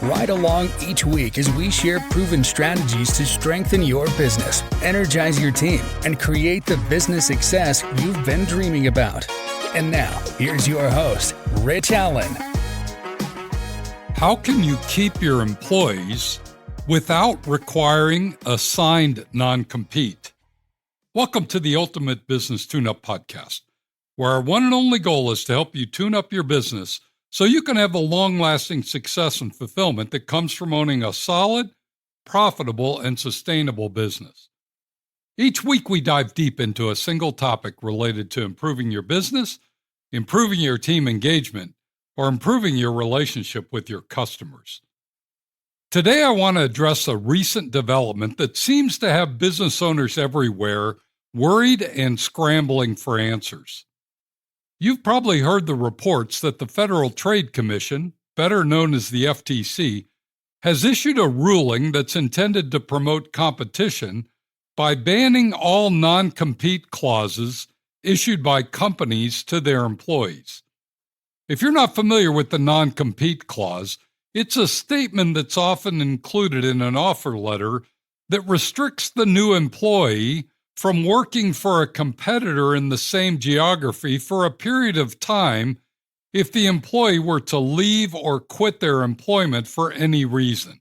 Ride along each week as we share proven strategies to strengthen your business, energize your team, and create the business success you've been dreaming about. And now, here's your host, Rich Allen. How can you keep your employees without requiring a signed non-compete? Welcome to the Ultimate Business Tune-Up Podcast, where our one and only goal is to help you tune up your business so you can have the long-lasting success and fulfillment that comes from owning a solid, profitable, and sustainable business. Each week, we dive deep into a single topic related to improving your business, improving your team engagement, or improving your relationship with your customers. Today, I want to address a recent development that seems to have business owners everywhere worried and scrambling for answers. You've probably heard the reports that the Federal Trade Commission, better known as the FTC, has issued a ruling that's intended to promote competition by banning all non-compete clauses issued by companies to their employees. If you're not familiar with the non-compete clause, it's a statement that's often included in an offer letter that restricts the new employee from working for a competitor in the same geography for a period of time if the employee were to leave or quit their employment for any reason.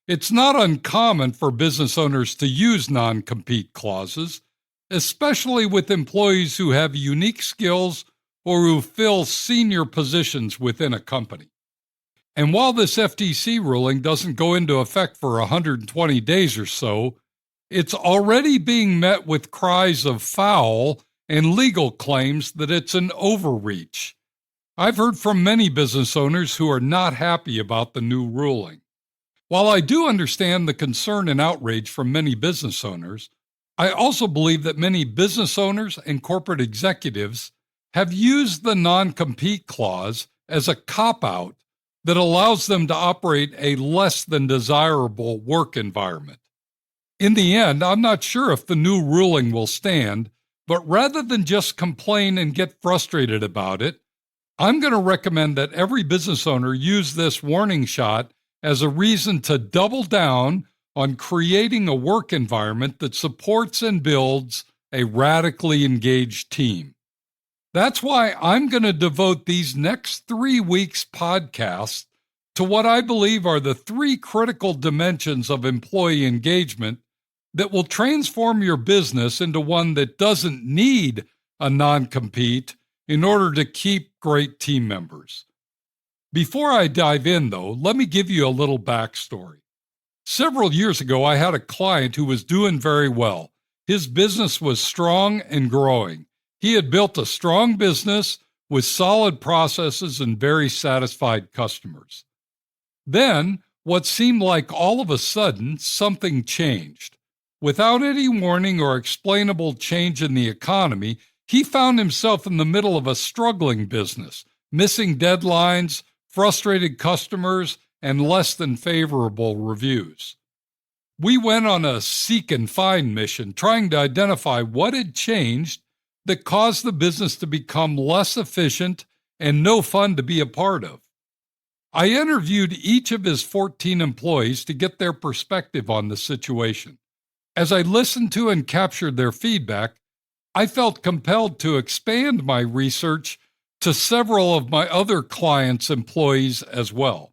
It's not uncommon for business owners to use non-compete clauses, especially with employees who have unique skills or who fill senior positions within a company. And while this FTC ruling doesn't go into effect for 120 days or so, it's already being met with cries of foul and legal claims that it's an overreach. I've heard from many business owners who are not happy about the new ruling. While I do understand the concern and outrage from many business owners, I also believe that many business owners and corporate executives have used the non-compete clause as a cop-out that allows them to operate a less than desirable work environment. In the end, I'm not sure if the new ruling will stand, but rather than just complain and get frustrated about it, I'm going to recommend that every business owner use this warning shot as a reason to double down on creating a work environment that supports and builds a radically engaged team. That's why I'm going to devote these next 3 weeks' podcasts to what I believe are the 3 critical dimensions of employee engagement that will transform your business into one that doesn't need a non-compete in order to keep great team members. Before I dive in, though, let me give you a little backstory. Several years ago, I had a client who was doing very well. His business was strong and growing. He had built a strong business with solid processes and very satisfied customers. Then, what seemed like all of a sudden, something changed. Without any warning or explainable change in the economy, he found himself in the middle of a struggling business, missing deadlines, frustrated customers, and less than favorable reviews. We went on a seek and find mission, trying to identify what had changed that caused the business to become less efficient and no fun to be a part of. I interviewed each of his 14 employees to get their perspective on the situation. As I listened to and captured their feedback, I felt compelled to expand my research to several of my other clients' employees as well.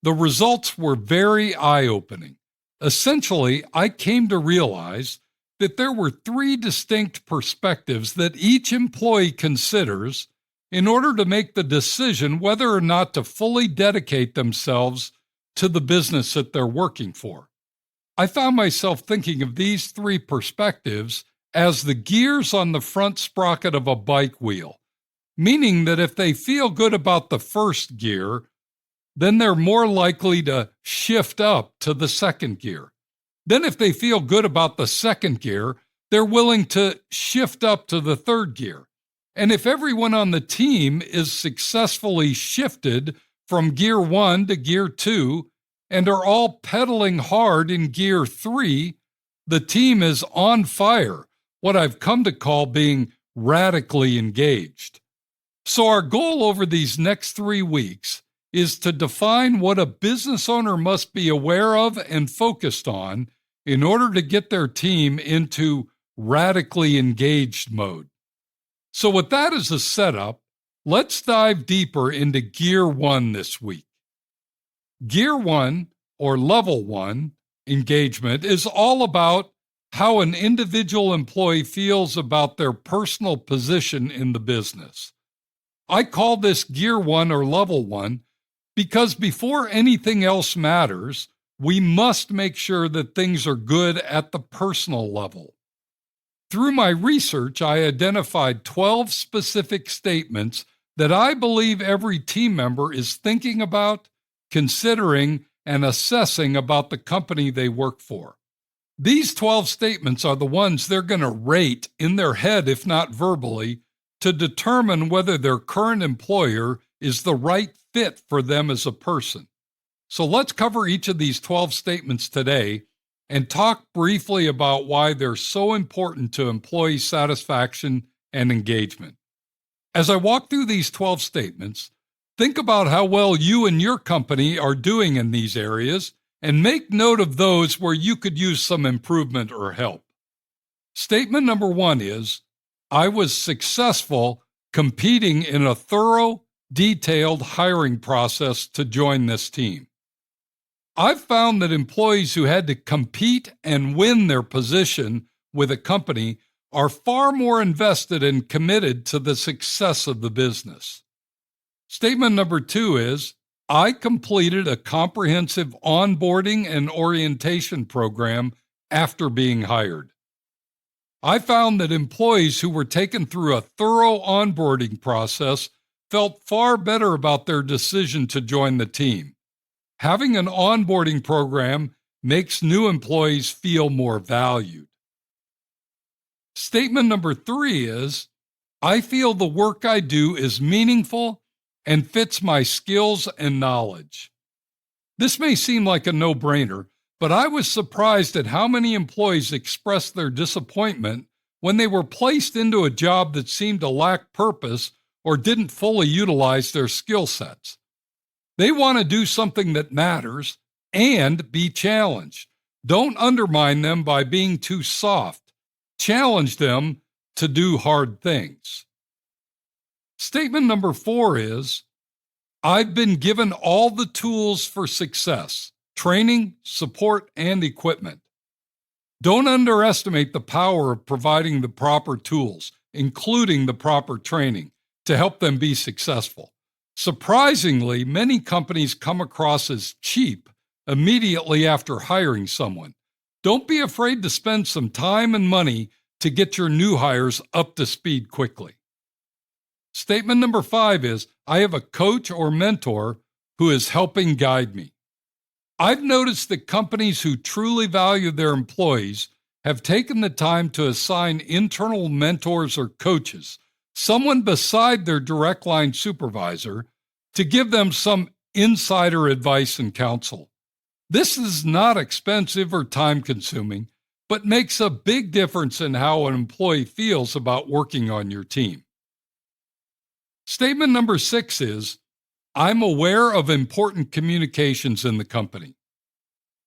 The results were very eye-opening. Essentially, I came to realize that there were 3 distinct perspectives that each employee considers in order to make the decision whether or not to fully dedicate themselves to the business that they're working for. I found myself thinking of these 3 perspectives as the gears on the front sprocket of a bike wheel, meaning that if they feel good about the first gear, then they're more likely to shift up to the second gear. Then if they feel good about the second gear, they're willing to shift up to the third gear. And if everyone on the team is successfully shifted from gear 1 to gear 2 and are all pedaling hard in gear 3, the team is on fire, what I've come to call being radically engaged. So our goal over these next 3 weeks is to define what a business owner must be aware of and focused on in order to get their team into radically engaged mode. So with that as a setup, let's dive deeper into Gear 1 this week. Gear 1, or Level 1, engagement is all about how an individual employee feels about their personal position in the business. I call this Gear 1 or Level 1 because before anything else matters, we must make sure that things are good at the personal level. Through my research, I identified 12 specific statements that I believe every team member is thinking about, considering, and assessing about the company they work for. These 12 statements are the ones they're going to rate in their head, if not verbally, to determine whether their current employer is the right fit for them as a person. So let's cover each of these 12 statements today and talk briefly about why they're so important to employee satisfaction and engagement. As I walk through these 12 statements, think about how well you and your company are doing in these areas and make note of those where you could use some improvement or help. Statement number 1 is, I was successful competing in a thorough, detailed hiring process to join this team. I've found that employees who had to compete and win their position with a company are far more invested and committed to the success of the business. Statement number 2 is, I completed a comprehensive onboarding and orientation program after being hired. I found that employees who were taken through a thorough onboarding process felt far better about their decision to join the team. Having an onboarding program makes new employees feel more valued. Statement number 3 is, I feel the work I do is meaningful and fits my skills and knowledge. This may seem like a no-brainer, but I was surprised at how many employees expressed their disappointment when they were placed into a job that seemed to lack purpose or didn't fully utilize their skill sets. They want to do something that matters and be challenged. Don't undermine them by being too soft. Challenge them to do hard things. Statement number 4 is, I've been given all the tools for success, training, support, and equipment. Don't underestimate the power of providing the proper tools, including the proper training, to help them be successful. Surprisingly, many companies come across as cheap immediately after hiring someone. Don't be afraid to spend some time and money to get your new hires up to speed quickly. Statement number 5 is, I have a coach or mentor who is helping guide me. I've noticed that companies who truly value their employees have taken the time to assign internal mentors or coaches, someone beside their direct line supervisor, to give them some insider advice and counsel. This is not expensive or time-consuming, but makes a big difference in how an employee feels about working on your team. Statement number 6 is, I'm aware of important communications in the company.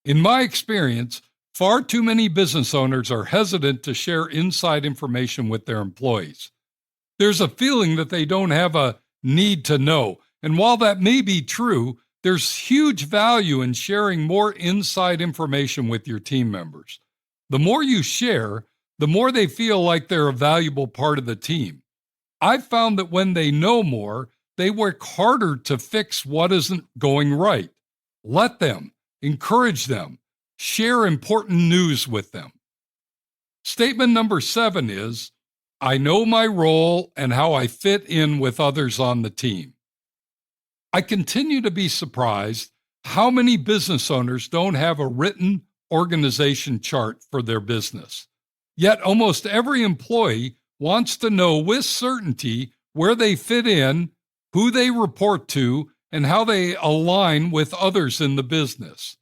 In my experience, far too many business owners are hesitant to share inside information with their employees. There's a feeling that they don't have a need to know, and while that may be true, there's huge value in sharing more inside information with your team members. The more you share, the more they feel like they're a valuable part of the team. I've found that when they know more, they work harder to fix what isn't going right. Let them, encourage them, share important news with them. Statement number 7 is, I know my role and how I fit in with others on the team. I continue to be surprised how many business owners don't have a written organization chart for their business. Yet almost every employee wants to know with certainty where they fit in, who they report to, and how they align with others in the business.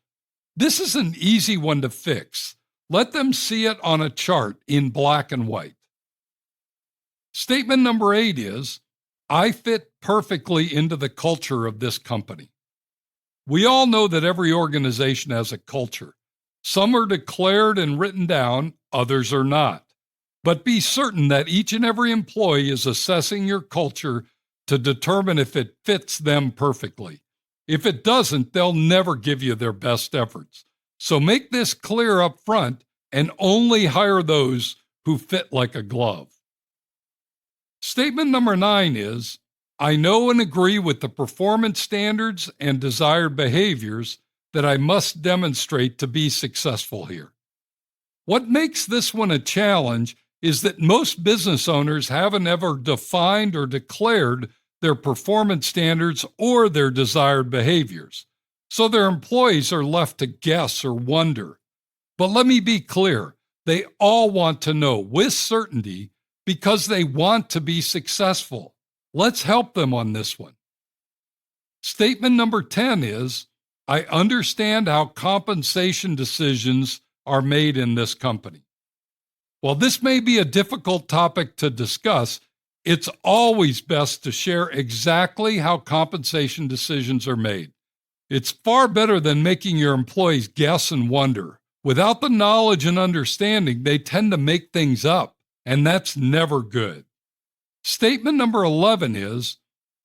This is an easy one to fix. Let them see it on a chart in black and white. Statement number 8 is, I fit perfectly into the culture of this company. We all know that every organization has a culture. Some are declared and written down, others are not. But be certain that each and every employee is assessing your culture to determine if it fits them perfectly. If it doesn't, they'll never give you their best efforts. So make this clear up front and only hire those who fit like a glove. Statement number 9 is, I know and agree with the performance standards and desired behaviors that I must demonstrate to be successful here. What makes this one a challenge is that most business owners haven't ever defined or declared their performance standards or their desired behaviors, so their employees are left to guess or wonder. But let me be clear, they all want to know with certainty because they want to be successful. Let's help them on this one. Statement number 10 is, I understand how compensation decisions are made in this company. While this may be a difficult topic to discuss, it's always best to share exactly how compensation decisions are made. It's far better than making your employees guess and wonder. Without the knowledge and understanding, they tend to make things up, and that's never good. Statement number 11 is,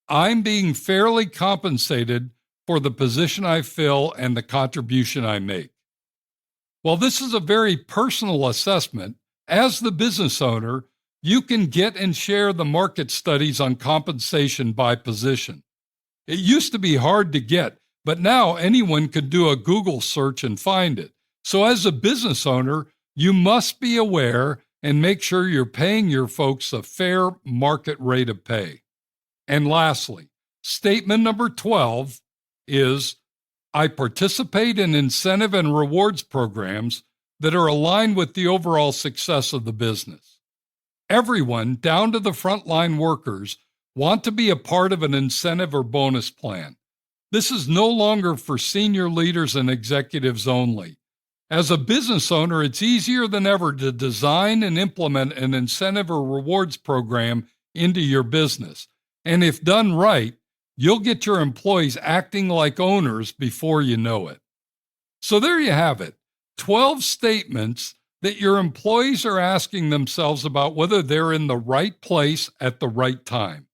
I'm being fairly compensated for the position I fill and the contribution I make. While this is a very personal assessment, as the business owner, you can get and share the market studies on compensation by position. It used to be hard to get, but now anyone could do a Google search and find it. So as a business owner, you must be aware and make sure you're paying your folks a fair market rate of pay. And lastly, statement number 12 is, I participate in incentive and rewards programs that are aligned with the overall success of the business. Everyone, down to the frontline workers, want to be a part of an incentive or bonus plan. This is no longer for senior leaders and executives only. As a business owner, it's easier than ever to design and implement an incentive or rewards program into your business. And if done right, you'll get your employees acting like owners before you know it. So there you have it, 12 statements that your employees are asking themselves about whether they're in the right place at the right time.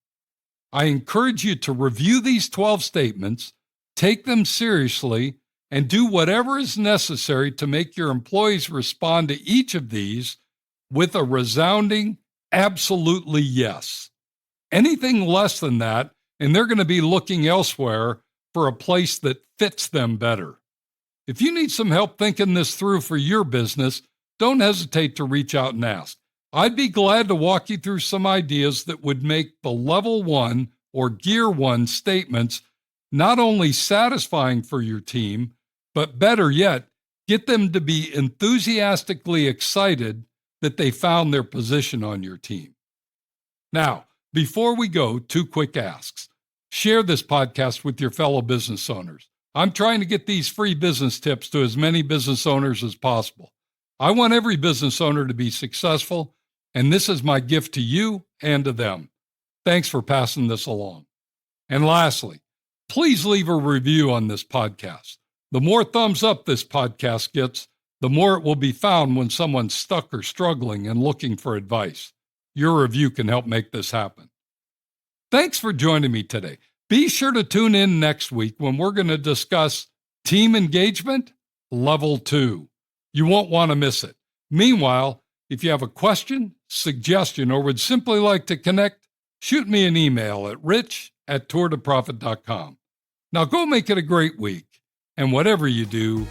I encourage you to review these 12 statements, take them seriously, and do whatever is necessary to make your employees respond to each of these with a resounding, absolutely yes. Anything less than that, and they're going to be looking elsewhere for a place that fits them better. If you need some help thinking this through for your business, don't hesitate to reach out and ask. I'd be glad to walk you through some ideas that would make the level 1 or gear 1 statements not only satisfying for your team, but better yet, get them to be enthusiastically excited that they found their position on your team. Now, before we go, 2 quick asks. Share this podcast with your fellow business owners. I'm trying to get these free business tips to as many business owners as possible. I want every business owner to be successful, and this is my gift to you and to them. Thanks for passing this along. And lastly, please leave a review on this podcast. The more thumbs up this podcast gets, the more it will be found when someone's stuck or struggling and looking for advice. Your review can help make this happen. Thanks for joining me today. Be sure to tune in next week when we're going to discuss team engagement, level 2. You won't want to miss it. Meanwhile, if you have a question, suggestion, or would simply like to connect, shoot me an email at rich@tourtoprofit.com. Now go make it a great week, and whatever you do,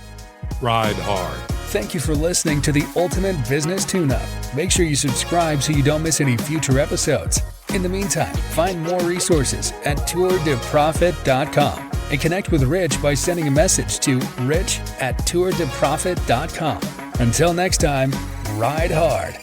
ride hard. Thank you for listening to the Ultimate Business Tune-Up. Make sure you subscribe so you don't miss any future episodes. In the meantime, find more resources at tourtoprofit.com and connect with Rich by sending a message to rich@tourtoprofit.com. Until next time, ride hard.